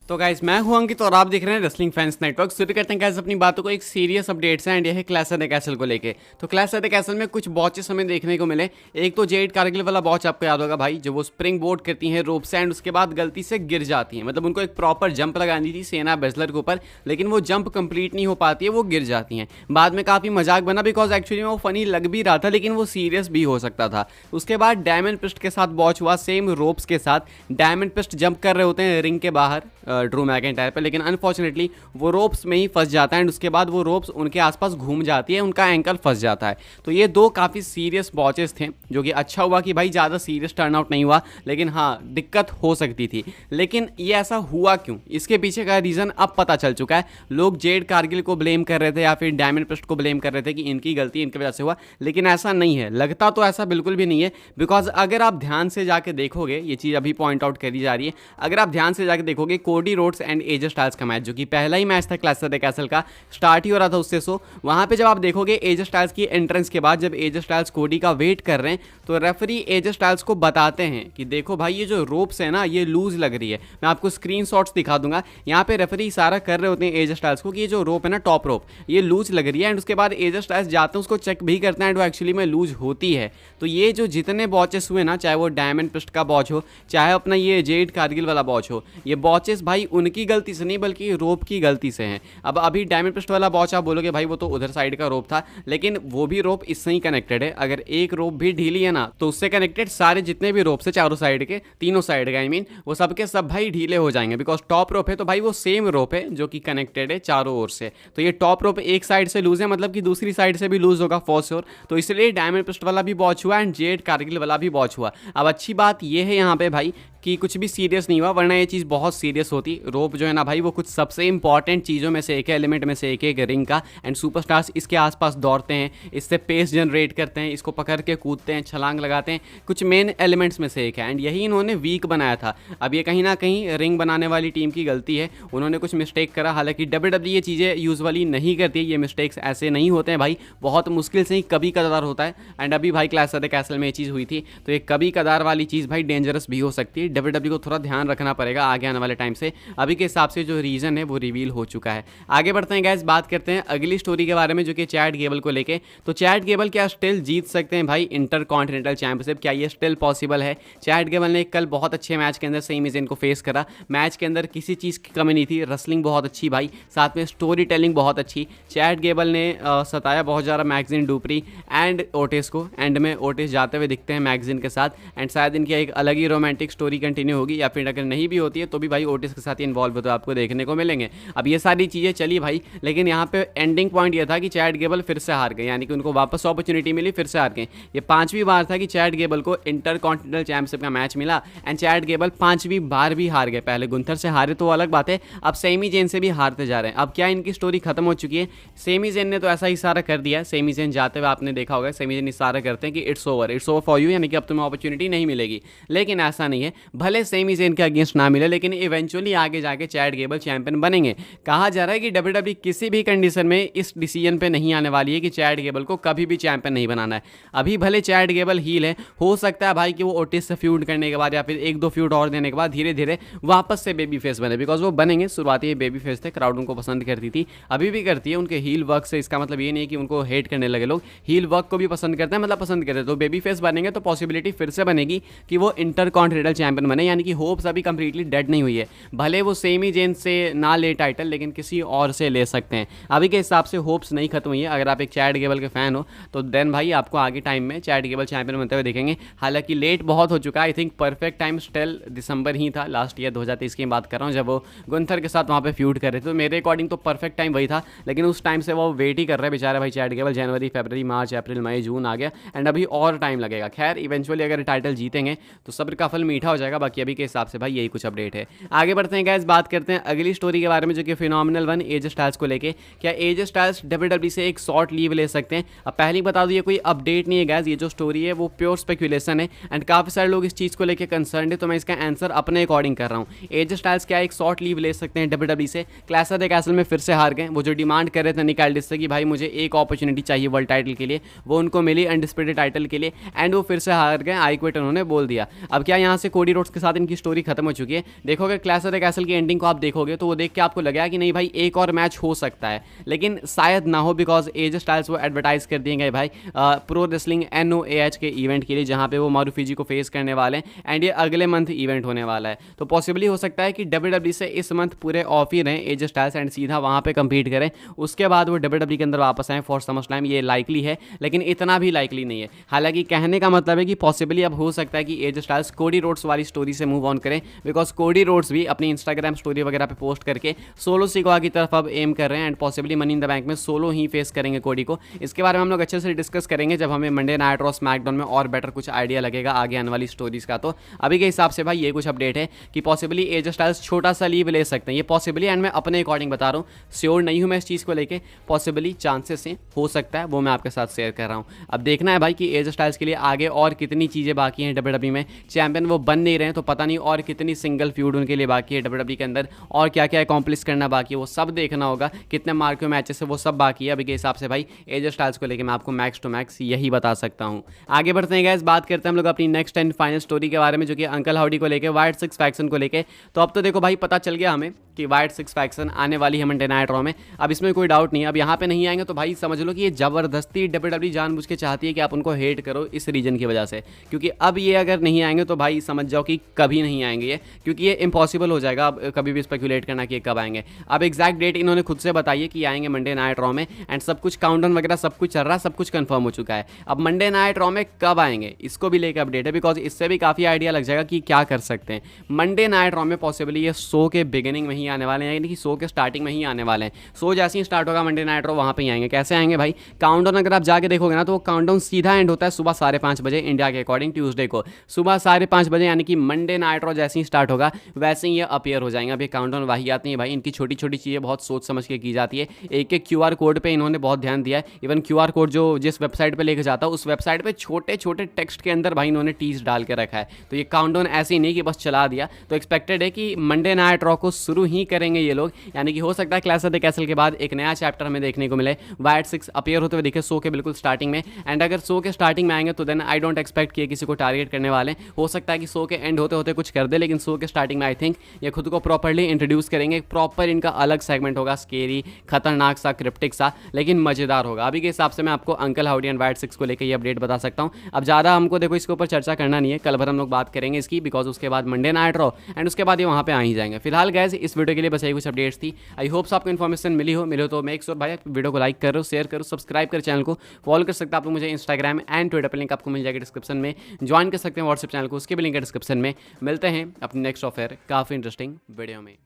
तो गाइस मैं हूं अंकित और आप देख रहे हैं रेसलिंग फैंस नेटवर्क। शुरू करते हैं गाइस अपनी बातों को एक सीरियस अपडेट्स हैं एंड यह है क्लैश ऑफ द कैसल को लेके। तो क्लैश ऑफ द कैसल में कुछ बॉचेस हमें देखने को मिले। एक तो जेड कारगिल वाला बॉच आपको याद होगा भाई, जो वो स्प्रिंग बोर्ड करती हैं रोप से एंड उसके बाद गलती से गिर जाती हैं। मतलब उनको एक प्रॉपर जंप लगानी थी सेना बेजलर के ऊपर, लेकिन वो जंप कंप्लीट नहीं हो पाती है, वो गिर जाती हैं। बाद में काफ़ी मजाक बना बिकॉज एक्चुअली में वो फनी लग भी रहा था, लेकिन वो सीरियस भी हो सकता था। उसके बाद डायमंड पिस्ट के साथ बॉच हुआ, सेम रोप्स के साथ। डायमंड पिस्ट जंप कर रहे होते हैं रिंग के बाहर ड्रू मैकेंटायर पे, लेकिन अनफॉर्चुनेटली वो रोप्स में ही फंस जाता है एंड उसके बाद वो रोप्स उनके आसपास घूम जाती है, उनका एंकल फंस जाता है। तो ये दो काफ़ी सीरियस बॉचेस थे, जो कि अच्छा हुआ कि भाई ज़्यादा सीरियस टर्नआउट नहीं हुआ, लेकिन हाँ दिक्कत हो सकती थी। लेकिन ये ऐसा हुआ क्यों, इसके पीछे का रीज़न अब पता चल चुका है। लोग जेड कारगिल को ब्लेम कर रहे थे या फिर डायमंड पिस्ट को ब्लेम कर रहे थे कि इनकी गलती इनकी वजह से हुआ, लेकिन ऐसा नहीं है। लगता तो ऐसा बिल्कुल भी नहीं है, बिकॉज अगर आप ध्यान से जाके देखोगे, ये चीज़ अभी पॉइंट आउट करी जा रही है, अगर आप ध्यान से जाके देखोगे Cody Rhodes and AJ Styles का मैच, जो कि पहला ही मैच था क्लैश ऑफ द कैसल का, स्टार्ट ही हो रहा था उससे। वहां पे जब आप देखोगे एजे स्टाइल्स की एंट्रेंस के बाद, जब एजे स्टाइल्स कोडी का वेट कर रहे हैं, तो रेफरी एजे स्टाइल्स को बताते हैं कि देखो भाई ये जो रोप्स है ना ये लूज लग रही है। मैं आपको स्क्रीनशॉट्स दिखा दूंगा। यहाँ पे रेफरी इशारा कर रहे होते हैं एजे स्टाइल्स को कि ये जो रोप है ना, टॉप रोप, ये लूज लग रही है। एंड उसके बाद एजे स्टाइल्स जाते हैं उसको चेक भी करते हैं एंड वो एक्चुअली में लूज होती है। तो ये जो जितने बॉचेस हुए ना, चाहे वो डायमंड पिस्ट का बॉच हो, चाहे अपना ये जेड कारगिल वाला बॉच हो, ये बॉचेस भाई उनकी गलती से नहीं बल्कि रोप की गलती से हैं। अब अभी डायमंड पिस्ट वाला बॉच आप बोलोगे भाई वो तो उधर साइड का रोप था, लेकिन वो भी रोप इससे ही कनेक्टेड है। अगर एक रोप भी ढीली है ना, तो उससे कनेक्टेड सारे जितने भी रोप्स है चारों साइड के, तीनों साइड के आई मीन, वो सबके सब भाई ढीले हो जाएंगे। बिकॉज टॉप रोप है तो भाई वो सेम रोप है जो कि कनेक्टेड है चारों ओर से। तो ये टॉप रोप एक साइड से लूज है, मतलब कि दूसरी साइड से भी लूज होगा फॉर श्योर। तो इसलिए डायमंड पिस्ट वाला भी बॉच हुआ एंड जेड कारगिल वाला भी बॉच हुआ। अब अच्छी बात ये है यहाँ पे भाई कि कुछ भी सीरियस नहीं हुआ, वरना ये चीज़ बहुत सीरियस होती। रोप जो है ना भाई वो कुछ सबसे इंपॉर्टेंट चीज़ों में से एक है, एलिमेंट में से एक है रिंग का। एंड सुपरस्टार्स इसके आसपास दौड़ते हैं, इससे पेस जनरेट करते हैं, इसको पकड़ के कूदते हैं, छलांग लगाते हैं, कुछ मेन एलिमेंट्स में से एक है। एंड यही इन्होंने वीक बनाया था। अब ये कहीं ना कहीं रिंग बनाने वाली टीम की गलती है, उन्होंने कुछ मिस्टेक करा। हालांकि डब्ल्यूडब्ल्यूई ये चीज़ें यूजुअली नहीं करती, ये मिस्टेक्स ऐसे नहीं होते हैं भाई, बहुत मुश्किल से ही कभी कदार होता है। एंड अभी भाई क्लैश ऑफ द कैसल में ये चीज़ हुई थी, तो ये कभी कदार वाली चीज़ भाई डेंजरस भी हो सकती है। डब्ल्यूडब्ल्यूई को थोड़ा ध्यान रखना पड़ेगा आगे आने वाले टाइम से। अभी के हिसाब से जो रीज़न है वो रिवील हो चुका है। आगे बढ़ते हैं गाइस, बात करते हैं अगली स्टोरी के बारे में, जो कि चैट गेबल को लेके। तो चैट गेबल क्या स्टिल जीत सकते हैं भाई इंटर कॉन्टिनेंटल चैंपियनशिप? क्या ये स्टिल पॉसिबल है? चैट गेबल ने कल बहुत अच्छे मैच के अंदर सेमी ज़ेन को फेस करा। मैच के अंदर किसी चीज़ की कमी नहीं थी, रेसलिंग बहुत अच्छी भाई, साथ में स्टोरी टेलिंग बहुत अच्छी। चैट गेबल ने सताया बहुत ज़्यादा मैगजीन डुपरी एंड ओटिस को। एंड में ओटिस जाते हुए दिखते हैं मैगजीन के साथ, एंड शायद इनकी एक अलग ही रोमांटिक स्टोरी कंटिन्यू होगी, या फिर अगर नहीं भी होती है तो भी भाई ओटिस के साथ इन्वॉल्व होते आपको देखने को मिलेंगे। अब ये सारी चीज़ें चली भाई, लेकिन यहाँ पे एंडिंग पॉइंट ये था कि चैट गेबल फिर से हार गए, यानी कि उनको वापस अपॉर्चुनिटी मिली, फिर से हार गए। ये 5वीं बार था कि चैट गेबल को इंटर कॉन्टिनेंटल चैंपियनशिप का मैच मिला एंड चैट गेबल 5वीं बार भी हार गए। पहले गुंथर से हारे तो अलग बात है, अब सेमी जेन से भी हारते जा रहे हैं। अब क्या इनकी स्टोरी खत्म हो चुकी है? सेमी जेन ने तो ऐसा इशारा कर दिया, सेमी जेन जाते हुए आपने देखा होगा, सेमी जेन इशारा करते हैं कि इट्स ओवर फॉर यू, यानी कि अब तुम्हें अपॉर्चुनिटी नहीं मिलेगी। लेकिन ऐसा नहीं है, भले सेमी जेन के अगेंस्ट ना मिले, लेकिन इवेंचुअली आगे जाके चैट गेबल चैंपियन बनेंगे। कहा जा रहा है कि डब्ल्यूडब्ल्यूई किसी भी कंडीशन में इस डिसीजन पे नहीं आने वाली है कि चैट गेबल को कभी भी चैंपियन नहीं बनाना है। अभी भले चैट गेबल हील है, हो सकता है भाई कि वो ओटिस से फ्यूड करने के बाद या फिर 1-2 फ्यूड और देने के बाद धीरे धीरे वापस से बेबी फेस बने, बिकॉज वो बनेंगे। शुरुआती बेबी फेस थे, क्राउड उनको पसंद करती थी, अभी भी करती है। उनके हील वर्क से इसका मतलब ये नहीं है कि उनको हेट करने लगे लोग, हील वर्क को भी पसंद करते हैं, मतलब पसंद करते हैं। तो बेबी फेस बनेंगे तो पॉसिबिलिटी फिर से बनेगी कि वो इंटर कॉन्टिनेंटल चैंपियन बने, यानी कि होप्स अभी कंप्लीटली डेड नहीं हुई है। भले वो सेमी जेन से ना ले टाइटल, लेकिन किसी और से ले सकते हैं। अभी के हिसाब से होप्स नहीं खत्म हुई है। अगर आप एक चैट गेबल के फैन हो तो देन भाई आपको आगे टाइम में चैट गेबल चैंपियन बनते हुए देखेंगे। हालांकि लेट बहुत हो चुका है, I think perfect time still December ही था, लास्ट ईयर 2023 की बात कर रहा हूँ, जब वो गुंथर के साथ वहाँ पे फ्यूड कर रहे थे। तो मेरे अकॉर्डिंग तो परफेक्ट टाइम वही था, लेकिन उस टाइम से वो वेट ही कर रहे हैं बेचारे भाई चैट गेबल। जनवरी, फरवरी, मार्च, अप्रैल, मई, जून आ गया एंड अभी और टाइम लगेगा। खैर इवेंचुअली अगर टाइटल जीतेंगे तो सब्र का फल मीठा हो जाएगा। बाकी अभी के हिसाब से भाई यही कुछ अपडेट है। आगे बढ़ते हैं गाइस, बात करते हैं अगली स्टोरी के बारे में, जो कि फिनोमिनल वन एजे स्टाइल्स को लेके। क्या एजे स्टाइल्स डब्ल्यूडब्ल्यूई से एक शॉर्ट लीव ले सकते हैं? अब पहले ही बता दूं ये कोई अपडेट नहीं है गाइस, ये जो स्टोरी है वो प्योर स्पेकुलेशन है एंड काफ़ी सारे लोग इस चीज़ को लेकर कंसर्न है, तो मैं इसका आंसर अपने अकॉर्डिंग कर रहा हूँ। एजे स्टाइल्स क्या एक शॉर्ट लीव ले सकते हैं डब्ल्यूडब्ल्यूई से? क्लैश ऑफ द कैसल में फिर से हार गए। वो जो डिमांड कर रहे थे निक एल्डिस से कि भाई मुझे एक अपॉर्चुनिटी चाहिए वर्ल्ड टाइटल के लिए, वो उनको मिली अनडिस्प्यूटेड टाइटल के लिए, एंड वो फिर से हार गए। आई क्विट उन्होंने बोल दिया। अब क्या यहाँ से कोडी रोड्स के साथ इनकी स्टोरी खत्म हो चुकी है? देखोगे clash of the the castle की एंडिंग को आप देखोगे तो वो देख के आपको लगेगा कि नहीं भाई एक और मैच हो सकता है, लेकिन शायद ना हो, बिकॉज एज स्टाइल्स वो एडवर्टाइज कर दिए गए भाई प्रो रेसलिंग NOAH के इवेंट के लिए, जहाँ पे वो मारूफिजी को फेस करने वाले हैं एंड ये अगले मंथ इवेंट होने वाला है। तो पॉसिबली हो सकता है कि WWE से इस मंथ पूरे ऑफ ही रहें एज स्टाइल्स एंड सीधा वहाँ पे compete करें, उसके बाद वो WWE के अंदर वापस आए फॉर SummerSlam। ये लाइकली है, लेकिन इतना भी लाइकली नहीं है। हालांकि कहने का मतलब है कि पॉसिबली अब हो सकता है कि एज स्टाइल्स कोडी रोड्स वाली स्टोरी से मूव ऑन करें, बिकॉज कोडी रोड्स भी अपनी इंस्टाग्राम स्टोरी वगैरह पे पोस्ट करके सोलो सिकवा की तरफ अब एम कर रहे हैं and possibly money in the bank में सोलो ही फेस करेंगे कोडी को। इसके बारे में हम लोग अच्छे से डिस्कस करेंगे जब हमें मंडे नाइट रॉ स्मैकडाउन में और बेटर कुछ आइडिया लगेगा आगे आने वाली स्टोरीज का। तो अभी के हिसाब से भाई ये कुछ अपडेट है कि पॉसिबली एज स्टाइल्स छोटा सा लीव ले सकते हैं, ये पॉसिबली, एंड मैं अपने अकॉर्डिंग बता रहा हूँ, श्योर नहीं हूँ मैं इस चीज़ को लेके, पॉसिबली चांसेस हैं, हो सकता है, वो मैं आपके साथ शेयर कर रहा हूँ। अब देखना है भाई कि एज स्टाइल्स के लिए आगे और कितनी चीज़ें बाकी हैं WWE में। चैंपियन वो बन नहीं रहे हैं तो पता नहीं और कितनी सिंगल फ्यूड उनके लिए बाकी है WWE के अंदर, और क्या क्या अकॉम्प्लिश करना बाकी है वो सब देखना होगा, कितने मार्को मैचेस है वो सब बाकी है। अभी के हिसाब से भाई एज स्टाइल्स को लेकर मैं आपको मैक्स टू मैक्स यही बता सकता हूँ। आगे बढ़ते हैं गाइस, बात करते हैं हम लोग अपनी नेक्स्ट एंड फाइनल स्टोरी के बारे में, जो कि अंकल हाउडी को लेकर, वाइट सिक्स फैक्शन को लेकर। तो अब तो देखो भाई पता चल गया हमें कि वाइट सिक्स फैक्शन आने वाली है मंडे नाइट रॉ में, अब इसमें कोई डाउट नहीं है। अब यहाँ पे नहीं आएंगे तो भाई समझ लो कि ये जबरदस्ती WWE जानबूझ के चाहती है कि आप उनको हेट करो इस रीजन की वजह से, क्योंकि अब ये अगर नहीं आएंगे तो भाई समझ जाओ कि कभी नहीं आएंगे ये, क्योंकि ये इम्पॉसिबल हो जाएगा अब कभी भी स्पेकुलेट करना कि कब आएंगे। अब एग्जैक्ट डेट इन्होंने खुद से बताई है कि आएंगे मंडे नाइट रॉ में, एंड सब कुछ काउंटडाउन वगैरह सब कुछ चल रहा है, सब कुछ कंफर्म हो चुका है। अब मंडे नाइट रॉ में कब आएंगे इसको भी लेकर अपडेट है, बिकॉज इससे भी काफ़ी आइडिया लग जाएगा कि क्या कर सकते हैं। मंडे नाइट रॉ में पॉसिबली ये शो के बिगिनिंग में ही आने वाले हैं, यानी कि शो के स्टार्टिंग में ही आने वाले हैं। शो जैसे ही स्टार्ट होगा मंडे नाइट रॉ वहाँ पे ही आएंगे। कैसे आएंगे भाई, काउंटडाउन अगर आप जाके देखोगे ना तो वो काउंटडाउन सीधा एंड होता है सुबह 5:30 बजे इंडिया के अकॉर्डिंग ट्यूसडे को, सुबह 5:30 बजे, यानी कि मंडे नाइट रॉ जैसे ही स्टार्ट होगा वैसे ही ये अपीयर हो जाएंगे। अब ये काउंटडाउन वही आती है भाई, इनकी छोटी छोटी चीज़ें बहुत सोच समझ के की जाती है। एक एक QR कोड पे इन्होंने बहुत ध्यान दिया है, इवन QR कोड जो जिस वेबसाइट पे लेके जाता है उस वेबसाइट पे छोटे छोटे टेक्स्ट के अंदर भाई इन्होंने टीज डाल के रखा है। तो ये काउंटडाउन ऐसे ही नहीं कि बस चला दिया, तो एक्सपेक्टेड है कि मंडे नाइट रॉ को शुरू ही करेंगे ये लोग, यानी कि हो सकता है क्लैश ऑफ द कैसल के बाद एक नया चैप्टर हमें देखने को मिले, वाइट सिक्स अपीयर होते हुए दिखे शो के बिल्कुल स्टार्टिंग में। एंड अगर शो के स्टार्टिंग में आएंगे तो देन आई डोंट एक्सपेक्ट कि किसी को टारगेट करने वाले, हो सकता है कि शो के एंड होते होते कुछ कर दे, लेकिन शो के स्टार्टिंग में आई थिंक ये खुद को प्रॉपरली इंट्रोड्यूस करेंगे, प्रॉपर इनका अलग सेगमेंट होगा, स्केरी, खतरनाक सा, क्रिप्टिक सा, लेकिन मजेदार होगा। अभी के हिसाब से मैं आपको uncle howdy and white six को लेकर ये अपडेट बता सकता हूँ। अब ज़्यादा हमको देखो इसके ऊपर चर्चा करना नहीं है, कल भर हम लोग बात करेंगे इसकी, बिकॉज उसके बाद मंडे नाइट रॉ एंड उसके बाद ये वहाँ पे आ ही जाएंगे। फिलहाल गाइस इस वीडियो के लिए बस यही कुछ अपडेट्स थी। आई होप्स आपको इन्फॉर्मेशन मिली हो तो मेक श्योर भाई वीडियो को लाइक करो, शेयर करो, सब्सक्राइब कर चैनल को, फॉलो कर सकते हैं आप लोग मुझे इंस्टाग्राम एंड ट्विटर पर, लिंक आपको मिल जाएगा डिस्क्रिप्शन में, ज्वाइन कर सकते हैं व्हाट्सएप चैनल को, उसके भी लिंक है डिस्क्रिप्शन में। मिलते हैं अपने नेक्स्ट ऑफर काफ़ी इंटरेस्टिंग वीडियो में।